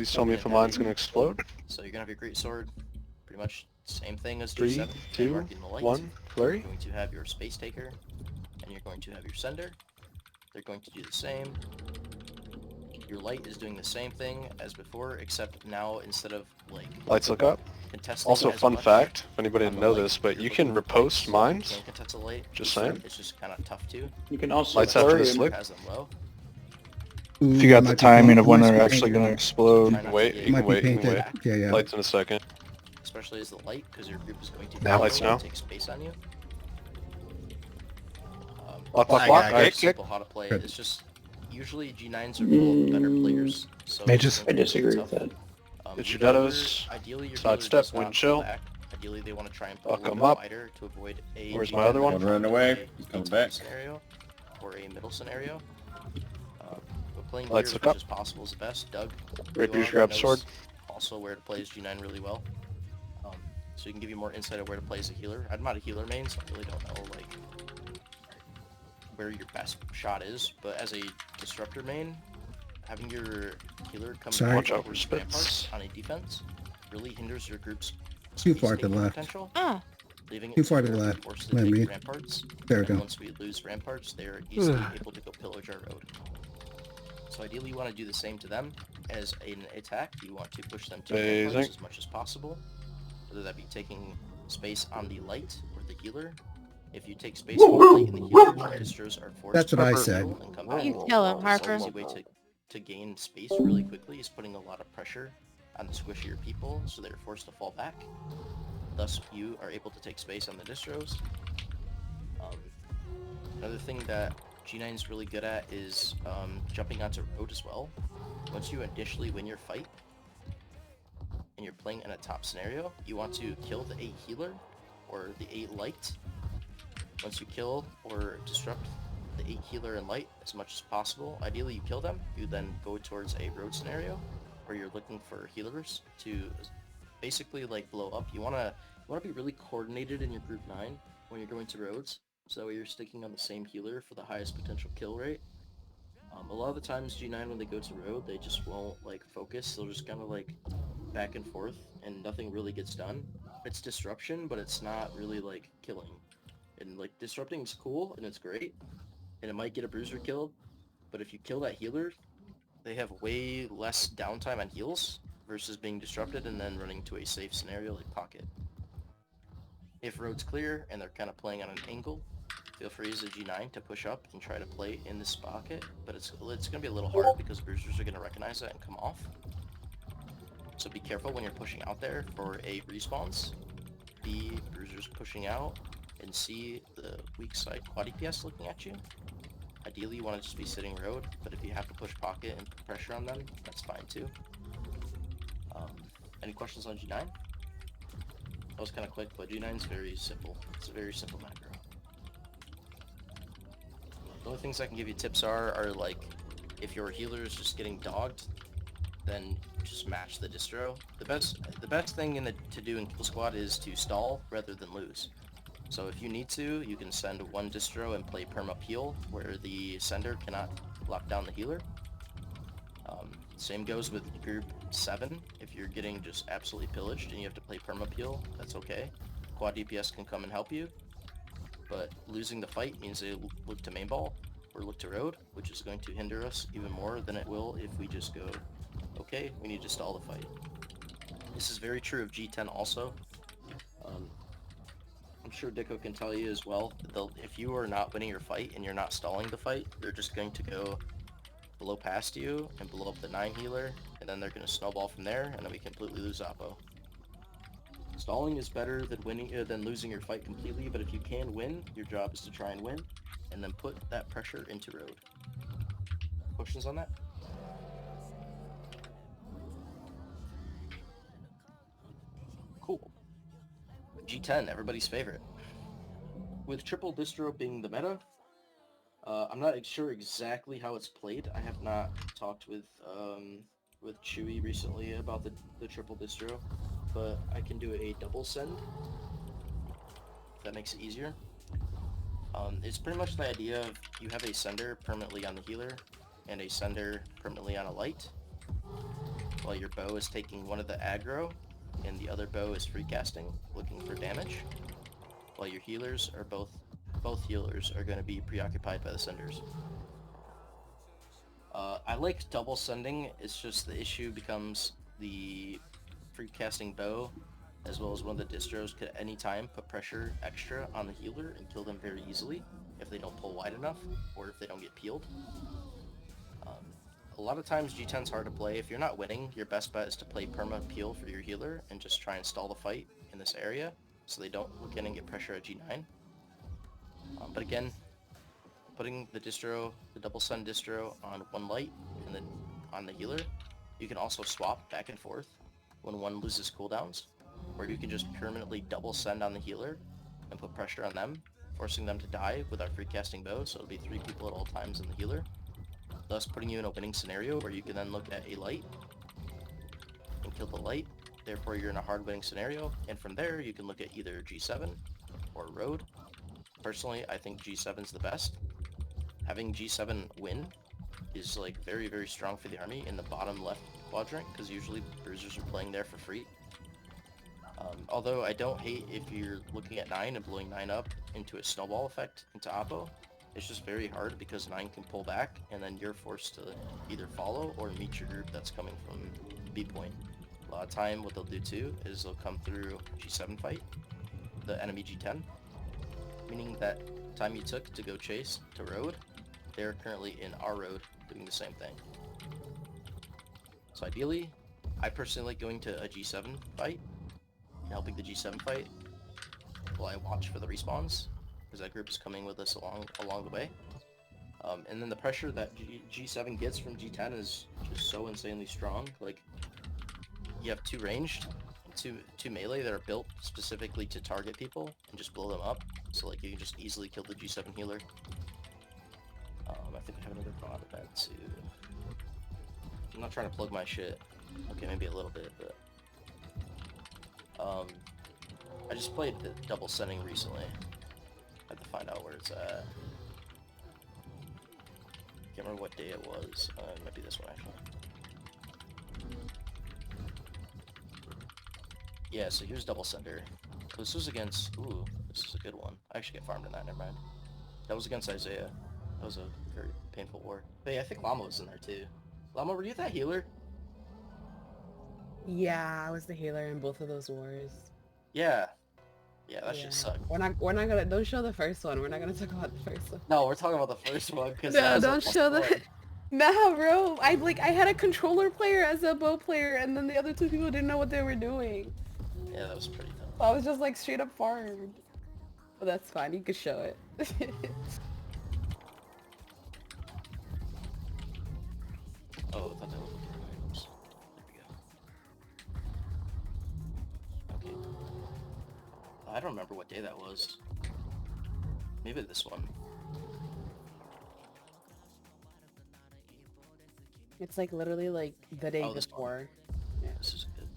Please tell me if a mine's gonna explode. So you're gonna have your great sword, pretty much same thing as 3, G7, and 2, marking the light. 1, flurry. You're going to have your space taker, and you're going to have your sender. They're going to do the same. Your light is doing the same thing as before, except now instead of like Lights look up. contesting Also, as fun much fact, if anybody on didn't the know light, this, but you're you looking can for repost lights, so you mines. can contest a light. Just saying. It's just kind of tough too. You can also Lights after flurry the him. slip. Has them low. Ooh, If you got might the be timing paint- of when might they're be actually painted. going to explode. Try You not can wait, to you get Might can be wait, you can painted. wait. Yeah, yeah. Lights in a second. Especially as the light, because your group is going to Now. follow Lights you now. and take space on you. Block, block, It's block. very Kick, kick. simple how to play it. It's just usually G9s are full of better players. So Mages. it's going I to be disagree tough. with that. Hit your healer- deados. Ideally, your Side healer step, does not wind pull chill. back. Ideally, they want to try and I'll pull a little come bit up. wider to avoid a Where's my other one? One running away. He's coming top back. scenario or a middle scenario. But playing Lights here as look much up. as possible is the best. Doug, Rapiers, you grab knows sword. also where to play as G9 really well. So he can give you more insight of where to play as a healer. I'm not a healer main, so I really don't know like where your best shot is. But as a disruptor main, having your healer come Sorry. Watch out for towards spits. ramparts on a defense really hinders your group's Too space far to the taking left. potential. Too Leaving it far to to the where we're left. forced to Let take me- ramparts. There we And go. once we lose ramparts, they're easily able to go pillage our road. So ideally you want to do the same to them. As an attack, you want to push them to ramparts Phasing. as much as possible. Whether that be taking space on the light or the healer. If you take space on the light and the healer, the distros are forced That's to what I heal said. and come back. You kill him, So Harper. an easy way to gain space really quickly is putting a lot of pressure on the squishier people so they're forced to fall back. Thus, you are able to take space on the distros. Another thing that G9 is really good at is jumping onto road as well. Once you initially win your fight, and you're playing in a top scenario, you want to kill the 8 healer, or the 8 light. Once you kill or disrupt the 8 healer and light as much as possible, ideally you kill them, you then go towards a road scenario, where you're looking for healers to basically like blow up. You wanna be really coordinated in your group 9 when you're going to roads, so that way you're sticking on the same healer for the highest potential kill rate. A lot of the times G9 when they go to road, they just won't like focus, they'll just kind of like back and forth and nothing really gets done. It's disruption, but it's not really like killing. And like disrupting is cool and it's great, and it might get a bruiser killed, but if you kill that healer, they have way less downtime on heals versus being disrupted and then running to a safe scenario like pocket. If road's clear and they're kind of playing on an angle, feel free as a G9 to push up and try to play in this pocket, but it's going to be a little hard because bruisers are going to recognize that and come off. So be careful when you're pushing out there for a respawns. B, bruisers pushing out, and C, the weak side quad DPS looking at you. Ideally you want to just be sitting road, but if you have to push pocket and put pressure on them, that's fine too. Any questions on G9? That was kind of quick, but G9 is very simple. It's a very simple macro. The only things I can give you tips are like, if your healer is just getting dogged, then just match the distro. The best thing to do in kill squad is to stall rather than lose. So if you need to, you can send one distro and play perma peel, where the sender cannot lock down the healer. Same goes with group 7. If you're getting just absolutely pillaged and you have to play perma peel, that's okay. Quad DPS can come and help you, but losing the fight means they look to main ball or look to road, which is going to hinder us even more than it will if we just go, okay, we need to stall the fight. This is very true of G10 also. I'm sure Dicko can tell you as well, if you are not winning your fight and you're not stalling the fight, they're just going to go blow past you and blow up the 9 healer, and then they're going to snowball from there, and then we completely lose Oppo. Stalling is better than losing your fight completely, but if you can win, your job is to try and win, and then put that pressure into road. Questions on that? Cool. G10, everybody's favorite. With triple distro being the meta, I'm not sure exactly how it's played. I have not talked with Chewy recently about the triple distro, but I can do a double send, if that makes it easier. It's pretty much the idea of you have a sender permanently on the healer and a sender permanently on a light. while your bow is taking one of the aggro, and the other bow is free casting, looking for damage, while your healers are both healers are going to be preoccupied by the senders. I like double sending, it's just the issue becomes the free casting bow, as well as one of the distros could at any time put pressure extra on the healer and kill them very easily if they don't pull wide enough, or if they don't get peeled. A lot of times G10's hard to play. If you're not winning, your best bet is to play perma peel for your healer and just try and stall the fight in this area so they don't look in and get pressure at G9. But again, putting the double sun distro on one light and then on the healer, you can also swap back and forth when one loses cooldowns, or you can just permanently double send on the healer and put pressure on them, forcing them to die with our free casting bow, so it'll be 3 people at all times in the healer, thus putting you in a winning scenario where you can then look at a light and kill the light, therefore you're in a hard winning scenario, and from there you can look at either G7 or Road. Personally, I think G7's the best. Having G7 win is like very, very strong for the army in the bottom left quadrant, because usually bruisers are playing there for free. Although I don't hate if you're looking at 9 and blowing 9 up into a snowball effect into Oppo. It's just very hard because 9 can pull back and then you're forced to either follow or meet your group that's coming from B point. A lot of time what they'll do too is they'll come through G7 fight, the enemy G10, meaning that time you took to go chase to road, they're currently in our road doing the same thing. So ideally, I personally like going to a G7 fight and helping the G7 fight while I watch for the respawns, because that group is coming with us along the way. And then the pressure that G7 gets from G10 is just so insanely strong. Like, you have 2 ranged, two melee that are built specifically to target people and just blow them up. So like you can just easily kill the G7 healer. I think I have another call out of that too. I'm not trying to plug my shit. Okay, maybe a little bit, but I just played the double sending recently. I had to find out where it's at. Can't remember what day it was. It might be this one actually. Yeah, so here's double sender. So this was against, ooh, this is a good one. I actually get farmed in that, never mind. That was against Isaiah. That was a very painful war. But yeah, I think Llama was in there too. Llama, were you that healer? Yeah, I was the healer in both of those wars. Yeah. Yeah, that Yeah. shit sucked. We're not gonna, don't show the first one. We're not gonna talk about the first one. No, we're talking about the first one, because No, don't show the... Nah, bro. I had a controller player as a bow player, and then the other 2 people didn't know what they were doing. Yeah, that was pretty tough. So I was just like straight up farmed. But that's fine, you could show it. Oh, I thought that was oops. There we go. Okay. I don't remember what day that was. Maybe this one. It's like literally like the day Oh, this before. Yeah, this is good.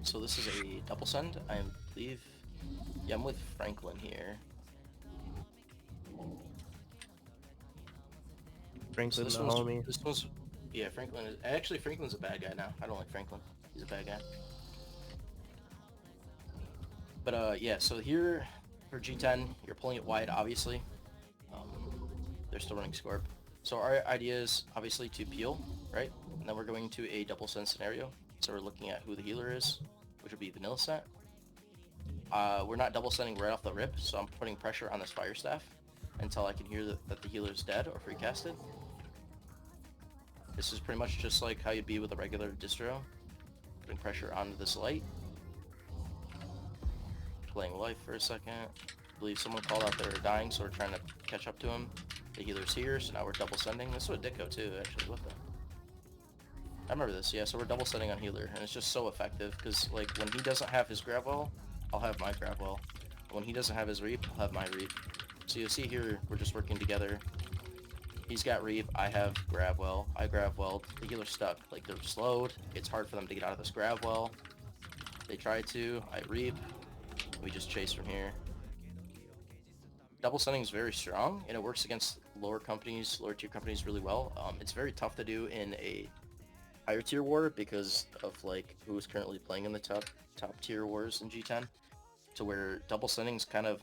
So this is a double send. I believe... Yeah, I'm with Franklin here. Franklin, So the homie. this one's... Yeah, Franklin is... Actually, Franklin's a bad guy now. I don't like Franklin. He's a bad guy. But, yeah, so here for G10, you're pulling it wide, obviously. They're still running Scorp. So our idea is, obviously, to peel, right? And then we're going to a double send scenario. So we're looking at who the healer is, which would be Vanilla Set. We're not double sending right off the rip, so I'm putting pressure on this fire staff until I can hear that the healer is dead or free casted. This is pretty much just like how you'd be with a regular distro. Putting pressure onto this light. Playing life for a second. I believe someone called out they were dying, so we're trying to catch up to him. The healer's here, so now we're double sending. This is what Ditko too, actually. What the? I remember this, yeah, so we're double sending on healer, and it's just so effective, because, like, when he doesn't have his grab well, I'll have my grab well. When he doesn't have his reap, I'll have my reap. So you'll see here, we're just working together. He's got reap, I have grab well, I grab well, the healer's stuck. Like, they're slowed, it's hard for them to get out of this grab well. They try to, I reap, we just chase from here. Double sending is very strong, and it works against lower tier companies really well. It's very tough to do in a higher tier war because of like who's currently playing in the top tier wars in G10, to where double sending's kind of